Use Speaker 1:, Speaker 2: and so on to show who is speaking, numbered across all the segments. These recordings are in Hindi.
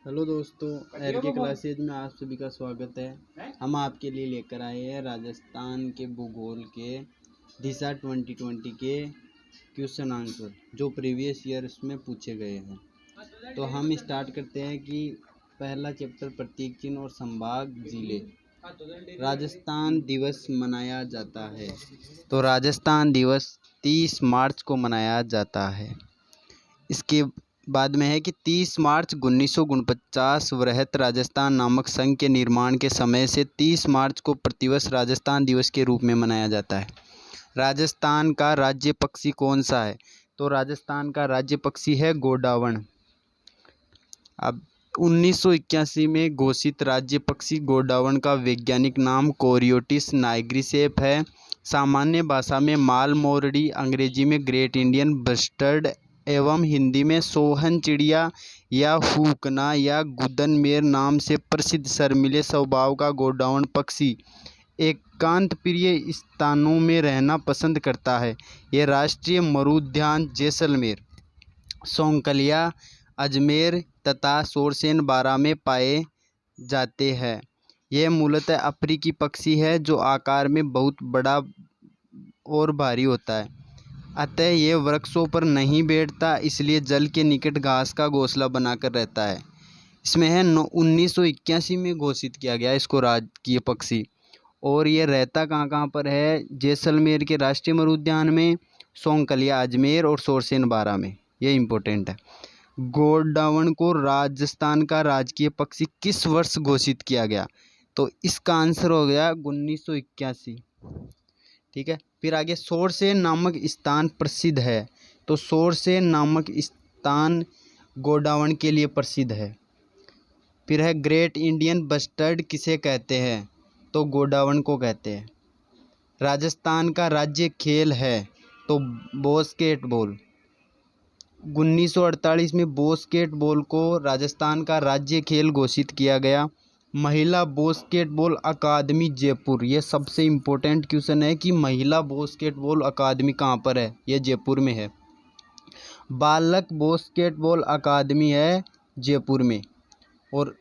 Speaker 1: हेलो दोस्तों, एर के क्लासेज में आप सभी का स्वागत है। हम आपके लिए लेकर आए हैं राजस्थान के भूगोल के दिशा 2020 के क्वेश्चन आंसर जो प्रीवियस ईयर्स में पूछे गए हैं। तो हम स्टार्ट करते हैं कि पहला चैप्टर प्रतीक चिन्ह और संभाग जिले। राजस्थान दिवस मनाया जाता है। तो राजस्थान दिवस 30 मार्च को मनाया जाता है। इसके बाद में है कि 30 मार्च 1949 वृहत राजस्थान नामक संघ के निर्माण के समय से 30 मार्च को प्रतिवर्ष राजस्थान दिवस के रूप में मनाया जाता है। राजस्थान का राज्य पक्षी कौन सा है? तो राजस्थान का राज्य पक्षी है गोडावण। अब 1981 में घोषित राज्य पक्षी गोडावण का वैज्ञानिक नाम कोरियोटिस नाइग्रिसेप है। सामान्य भाषा में माल मोरडी, अंग्रेजी में ग्रेट इंडियन बस्टर्ड एवं हिंदी में सोहन चिड़िया या हुकना या गुदनमेर नाम से प्रसिद्ध शर्मीले स्वभाव का गोडावण पक्षी एकांत प्रिय स्थानों में रहना पसंद करता है। यह राष्ट्रीय मरुद्यान जैसलमेर, सौंकलिया, अजमेर तथा सोरसेन बारा में पाए जाते हैं। यह मूलतः अफ्रीकी पक्षी है जो आकार में बहुत बड़ा और भारी होता है। अतः यह वृक्षों पर नहीं बैठता, इसलिए जल के निकट घास का घोंसला बनाकर रहता है। इसमें है 1981 में घोषित किया गया इसको राजकीय पक्षी। और ये रहता कहाँ कहाँ पर है? जैसलमेर के राष्ट्रीय मरुद्यान में, सौंकलिया, अजमेर और सोरसेन बारा में। ये इम्पोर्टेंट है। गोडावण को राजस्थान का राजकीय पक्षी किस वर्ष घोषित किया गया? तो इसका आंसर हो गया 1981। ठीक है। फिर आगे सोरसेन नामक स्थान प्रसिद्ध है। तो सोरसेन नामक स्थान गोडावण के लिए प्रसिद्ध है। फिर है ग्रेट इंडियन बस्टर्ड किसे कहते हैं? तो गोडावण को कहते हैं। राजस्थान का राज्य खेल है तो बास्केटबॉल। 1948 में बास्केटबॉल को राजस्थान का राज्य खेल घोषित किया गया। महिला बास्केटबॉल अकादमी जयपुर, ये सबसे इम्पोर्टेंट क्वेश्चन है कि महिला बास्केटबॉल अकादमी कहाँ पर है? ये जयपुर में है। बालक बास्केटबॉल अकादमी है जयपुर में। और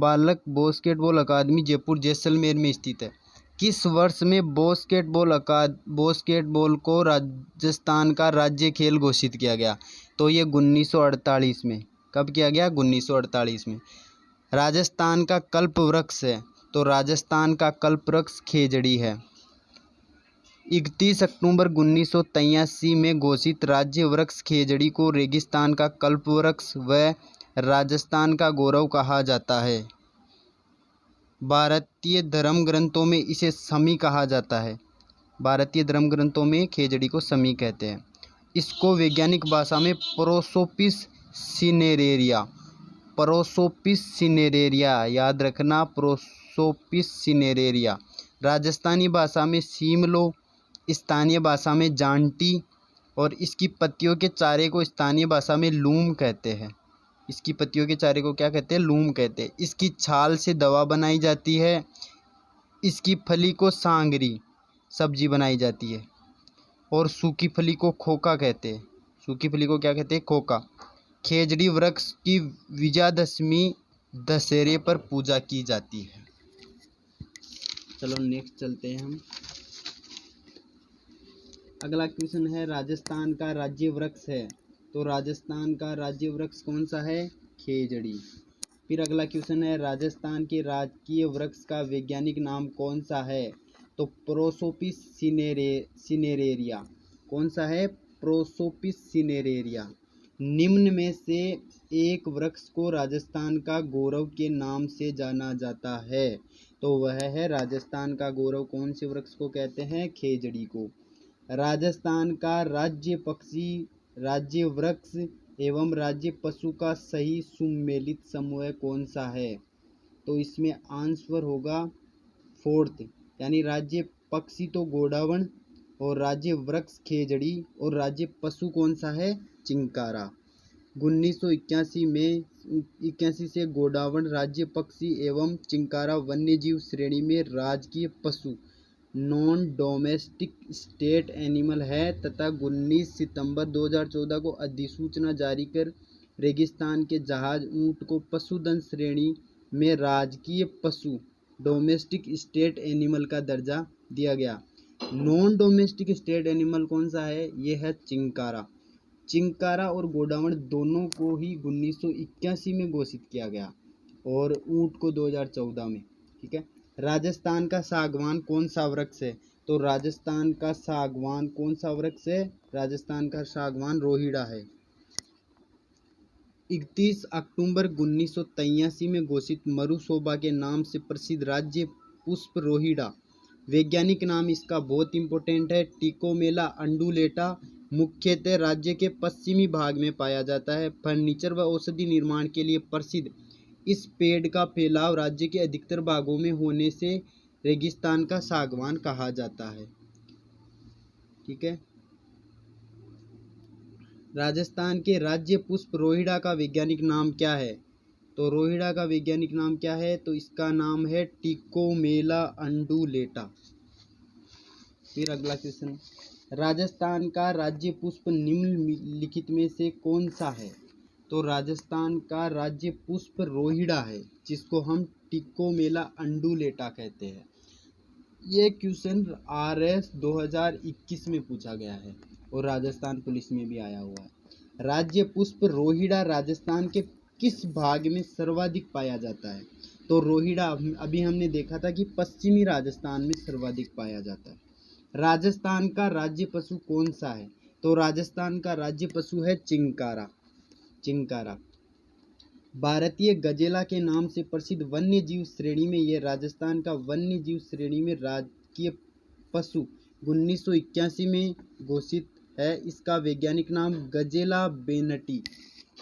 Speaker 1: बालक बास्केटबॉल अकादमी जयपुर जैसलमेर में स्थित है। किस वर्ष में बास्केटबॉल को राजस्थान का राज्य खेल घोषित किया गया? तो ये 1948 में। कब किया गया? 1948 में। राजस्थान का कल्प वृक्ष है। तो राजस्थान का कल्प वृक्ष खेजड़ी है। 31 अक्टूबर 1983 में घोषित राज्य वृक्ष खेजड़ी को रेगिस्तान का कल्प वृक्ष व राजस्थान का गौरव कहा जाता है। भारतीय धर्म ग्रंथों में इसे समी कहा जाता है। भारतीय धर्म ग्रंथों में खेजड़ी को समी कहते हैं। इसको वैज्ञानिक भाषा में प्रोसोपिस सिनेरेरिया, याद रखना, प्रोसोपिस सिनेरेरिया। राजस्थानी भाषा में सीमलो, स्थानीय भाषा में जांटी और इसकी पत्तियों के चारे को स्थानीय भाषा में लूम कहते हैं। इसकी पत्तियों के चारे को क्या कहते हैं? लूम कहते हैं। इसकी छाल से दवा बनाई जाती है। इसकी फली को सांगरी सब्जी बनाई जाती है। और सूखी फली को खोका कहते हैं। सूखी फली को क्या कहते हैं? खोका। खेजड़ी वृक्ष की विजयादशमी दशहरे पर पूजा की जाती है। चलो नेक्स्ट चलते हैं हम। अगला क्वेश्चन है राजस्थान का राज्य वृक्ष है। तो राजस्थान का राज्य वृक्ष कौन सा है? खेजड़ी। फिर अगला क्वेश्चन है राजस्थान के राजकीय वृक्ष का वैज्ञानिक नाम कौन सा है? तो प्रोसोपिस सिनेरेरिया। कौन सा है? Prosopis cineraria. निम्न में से एक वृक्ष को राजस्थान का गौरव के नाम से जाना जाता है। तो वह है राजस्थान का गौरव कौन से वृक्ष को कहते हैं? खेजड़ी को। राजस्थान का राज्य पक्षी, राज्य वृक्ष एवं राज्य पशु का सही सुमेलित समूह कौन सा है? तो इसमें आंसर होगा फोर्थ, यानी राज्य पक्षी तो गोडावण और राज्य वृक्ष खेजड़ी और राज्य पशु कौन सा है? चिंकारा। 1981 से गोडावण राज्य पक्षी एवं चिंकारा वन्यजीव श्रेणी में राजकीय पशु नॉन डोमेस्टिक स्टेट एनिमल है तथा 19 सितंबर 2014 को अधिसूचना जारी कर रेगिस्तान के जहाज ऊंट को पशुधन श्रेणी में राजकीय पशु डोमेस्टिक स्टेट एनिमल का दर्जा दिया गया। नॉन डोमेस्टिक स्टेट एनिमल कौन सा है? ये है चिंकारा। चिंकारा और गोडावण दोनों को ही 1981 में घोषित किया गया और ऊंट को 2014 में। ठीक है। राजस्थान का सागवान कौन सा वृक्ष है? तो राजस्थान का सागवान कौन सा वृक्ष है? राजस्थान का सागवान रोहिड़ा है। 31 अक्टूबर 1983 में घोषित मरुशोभा के नाम से प्रसिद्ध राज्य पुष्प रोहिड़ा। वैज्ञानिक नाम इसका बहुत इंपॉर्टेंट है, टिकोमेला अंडुलेटा। मुख्यतः राज्य के पश्चिमी भाग में पाया जाता है। फर्नीचर व औषधि निर्माण के लिए प्रसिद्ध इस पेड़ का फैलाव राज्य के अधिकतर भागों में होने से रेगिस्तान का सागवान कहा जाता है। ठीक है। राजस्थान के राज्य पुष्प रोहिड़ा का वैज्ञानिक नाम क्या है? तो रोहिड़ा का वैज्ञानिक नाम क्या है? तो इसका नाम है टिकोमेला अंडुलेटा। फिर अगला क्वेश्चन, राजस्थान का राज्य पुष्प निम्नलिखित में से कौन सा है? तो राजस्थान का राज्य पुष्प रोहिड़ा है, जिसको हम टिकोमेला अंडुलेटा कहते हैं। ये क्वेश्चन RS 2021 में पूछा गया है और राजस्थान पुलिस में भी आया हुआ है। राज्य पुष्प रोहिड़ा राजस्थान के किस भाग में सर्वाधिक पाया जाता है? तो रोहिड़ा अभी हमने देखा था कि पश्चिमी राजस्थान में सर्वाधिक पाया जाता है। राजस्थान का राज्य पशु कौन सा है? तो राजस्थान का राज्य पशु है चिंकारा। चिंकारा भारतीय गजेला के नाम से प्रसिद्ध वन्य जीव श्रेणी में यह राजस्थान का वन्य जीव श्रेणी में राजकीय पशु 1981 में घोषित है। इसका वैज्ञानिक नाम गजेला बेनटी।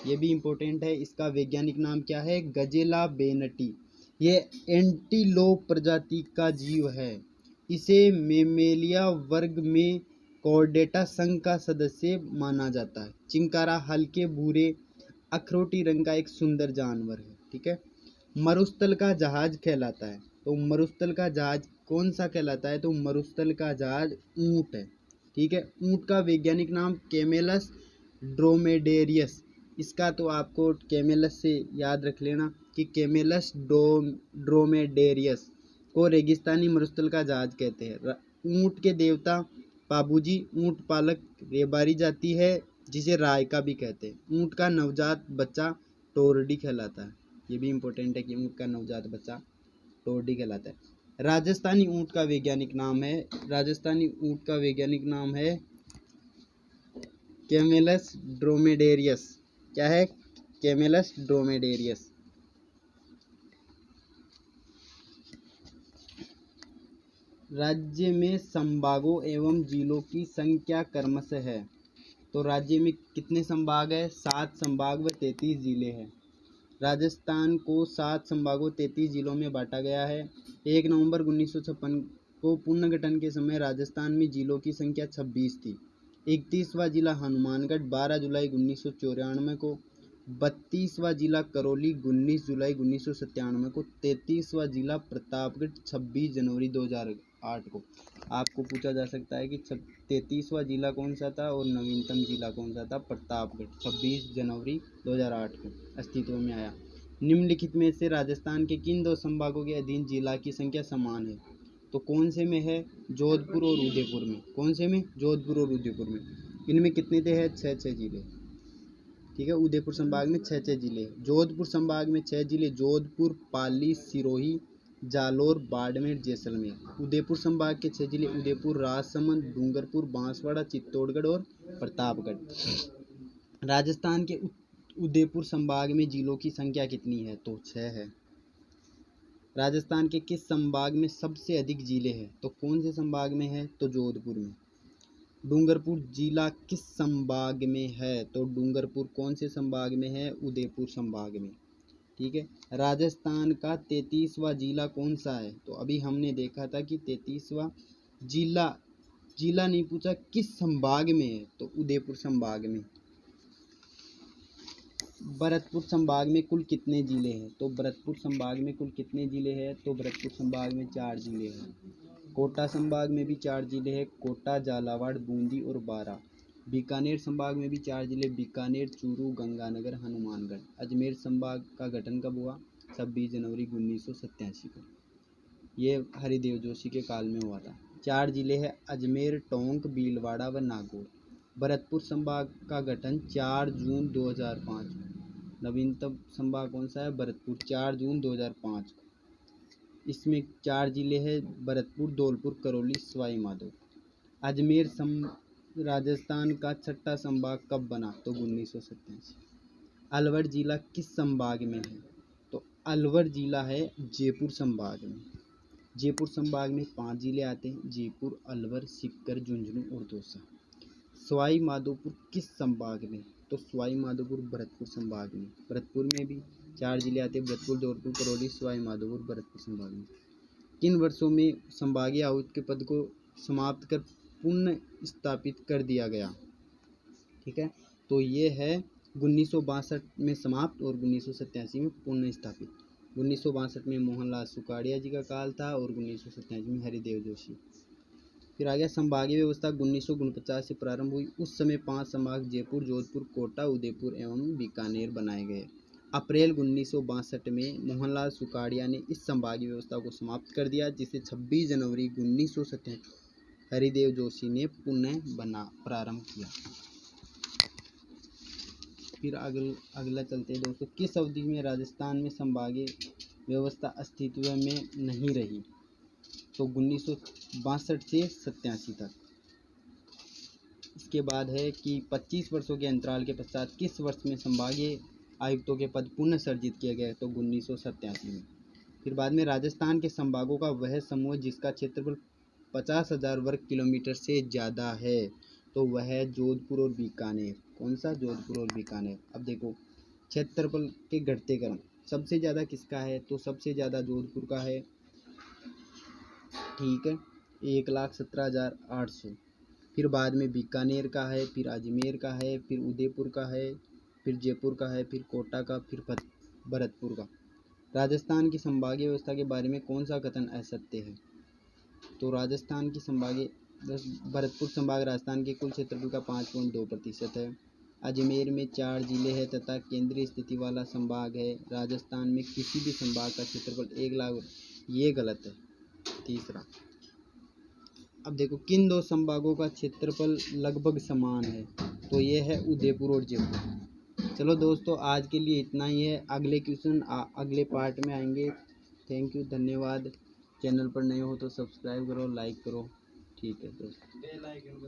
Speaker 1: ये भी इम्पोर्टेंट है, इसका वैज्ञानिक नाम क्या है? गजेला बेनटी। ये एंटीलोप प्रजाति का जीव है। इसे मेमेलिया वर्ग में कॉर्डेटा संघ का सदस्य माना जाता है। चिंकारा हल्के भूरे अखरोटी रंग का एक सुंदर जानवर है। ठीक है। मरुस्थल का जहाज कहलाता है, तो मरुस्थल का जहाज कौन सा कहलाता है? तो मरुस्थल का जहाज ऊंट है। ठीक है। ऊंट का वैज्ञानिक नाम कैमेलस ड्रोमेडेरियस। इसका तो आपको कैमेलस से याद रख लेना कि कैमेलस ड्रोमेडेरियस को रेगिस्तानी मरुस्थल का जहाज कहते हैं। ऊंट के देवता पाबूजी ऊंट पालक रेबारी जाती है, जिसे रायका भी कहते हैं। ऊंट का नवजात बच्चा टोरडी कहलाता है। ये भी इम्पोर्टेंट है कि ऊंट का नवजात बच्चा टोरडी कहलाता है। राजस्थानी ऊंट का वैज्ञानिक नाम है, राजस्थानी ऊंट का वैज्ञानिक नाम है कैमेलस ड्रोमेडेरियस। क्या है? कैमेलस ड्रोमेडेरियस। राज्य में संभागों एवं जिलों की संख्या क्रमशः है। तो राज्य में कितने संभाग है? 7 संभाग व 33 जिले हैं। राजस्थान को 7 संभागों 33 जिलों में बांटा गया है। 1 नवंबर 1956 को पुनर्गठन के समय राजस्थान में जिलों की संख्या 26 थी। 31वां जिला हनुमानगढ़ 12 जुलाई 1994 को, 32वां जिला करौली 19 जुलाई 1997 को, 33वां जिला प्रतापगढ़ 26 जनवरी 2008 को। आपको पूछा जा सकता है कि 33वां जिला कौन सा था और नवीनतम जिला कौन सा था? प्रतापगढ़ 26 जनवरी 2008 को अस्तित्व में आया। निम्नलिखित में से राजस्थान के किन 2 संभागों के अधीन जिला की संख्या समान है? तो कौन से में है? जोधपुर और उदयपुर में। कौन से में? जोधपुर और उदयपुर में। इनमें कितने थे? 6 जिले। ठीक है। उदयपुर संभाग में 6 जिले। जोधपुर संभाग में 6 जिले, जोधपुर, पाली, सिरोही, जालोर, बाड़मेर, जैसलमेर। उदयपुर संभाग के 6 जिले उदयपुर, राजसमंद, डूंगरपुर, बांसवाड़ा, चित्तौड़गढ़ और प्रतापगढ़। राजस्थान के उदयपुर संभाग में जिलों की संख्या कितनी है? तो 6 है। राजस्थान के किस संभाग में सबसे अधिक जिले हैं? तो कौन से संभाग में है? तो जोधपुर में। डूंगरपुर जिला किस संभाग में है? तो डूंगरपुर कौन से संभाग में है? उदयपुर संभाग में। ठीक है। राजस्थान का 33वां जिला कौन सा है? तो अभी हमने देखा था कि 33वां जिला नहीं पूछा, किस संभाग में है? तो उदयपुर संभाग में। भरतपुर संभाग में कुल कितने जिले हैं? तो भरतपुर संभाग में कुल कितने जिले हैं? तो भरतपुर संभाग में 4 जिले हैं। कोटा संभाग में भी 4 जिले हैं, कोटा, झालावाड़, बूंदी और बारां। बीकानेर संभाग में भी 4 जिले, बीकानेर, चूरू, गंगानगर, हनुमानगढ़। अजमेर संभाग का गठन कब हुआ? 26 जनवरी 1987 को। ये हरिदेव जोशी के काल में हुआ था। 4 जिले हैं अजमेर, टोंक, भीलवाड़ा व नागौर। भरतपुर संभाग का गठन 4 जून 2005। नवीनतम संभाग कौन सा है? भरतपुर, 4 जून 2005 को। इसमें 4 जिले हैं भरतपुर, धौलपुर, करौली, सवाई माधोपुर। अजमेर राजस्थान का छठा संभाग कब बना? तो 1987। अलवर जिला किस संभाग में है? तो अलवर जिला है जयपुर संभाग में। जयपुर संभाग में 5 जिले आते हैं, जयपुर, अलवर, सीकर, झुंझुनू और दौसा। सवाई माधोपुर किस संभाग में? तो सवाई माधोपुर भरतपुर संभाग में। भरतपुर में भी 4 जिले आते हैं, भरतपुर, धौलपुर, करौली, सवाई माधोपुर, भरतपुर संभाग में। किन वर्षों में संभागीय आयुक्त के पद को समाप्त कर पुनः स्थापित कर दिया गया? ठीक है, तो ये है 1962 में समाप्त और 1987 में पुनः स्थापित। 1962 में मोहनलाल सुखाड़िया जी का काल था और 1987 में हरिदेव जोशी। फिर आ गया संभागीय व्यवस्था 1949 से प्रारंभ हुई। उस समय 5 संभाग जयपुर, जोधपुर, कोटा, उदयपुर एवं बीकानेर बनाए गए। अप्रैल 1962 में मोहनलाल सुखाड़िया ने इस संभागीय व्यवस्था को समाप्त कर दिया, जिसे 26 जनवरी 1987 हरिदेव जोशी ने पुनः प्रारंभ किया। फिर अगला चलते हैं दोस्तों। किस अवधि में राजस्थान में संभागीय व्यवस्था अस्तित्व में नहीं रही? तो 1962 से 87 तक। इसके बाद है कि 25 वर्षों के अंतराल के पश्चात किस वर्ष में संभागीय आयुक्तों के पद पुनः सर्जित किया गया? तो 1987 में। फिर बाद में राजस्थान के संभागों का वह समूह जिसका क्षेत्रफल 50,000 वर्ग किलोमीटर से ज़्यादा है, तो वह है जोधपुर और बीकानेर। कौन सा? जोधपुर और बीकानेर। अब देखो क्षेत्रफल के घटते क्रम, सबसे ज़्यादा किसका है? तो सबसे ज़्यादा जोधपुर का है, ठीक है, 1,17,800। फिर बाद में बीकानेर का है, फिर अजमेर का है, फिर उदयपुर का है, फिर जयपुर का है, फिर कोटा का, फिर भरतपुर का। राजस्थान की संभागीय व्यवस्था के बारे में कौन सा कथन असत्य है? तो राजस्थान की संभागीय भरतपुर संभाग राजस्थान के कुल क्षेत्रफल का 5.2% है। अजमेर में 4 जिले हैं तथा केंद्रीय स्थिति वाला संभाग है। राजस्थान में किसी भी संभाग का क्षेत्रफल 1 लाख, ये गलत है। तीसरा, अब देखो किन 2 संभागों का क्षेत्रफल लगभग समान है? तो ये है उदयपुर और जयपुर। चलो दोस्तों, आज के लिए इतना ही है। अगले क्वेश्चन अगले पार्ट में आएंगे। थैंक यू, धन्यवाद। चैनल पर नए हो तो सब्सक्राइब करो, लाइक करो। ठीक है दोस्तों।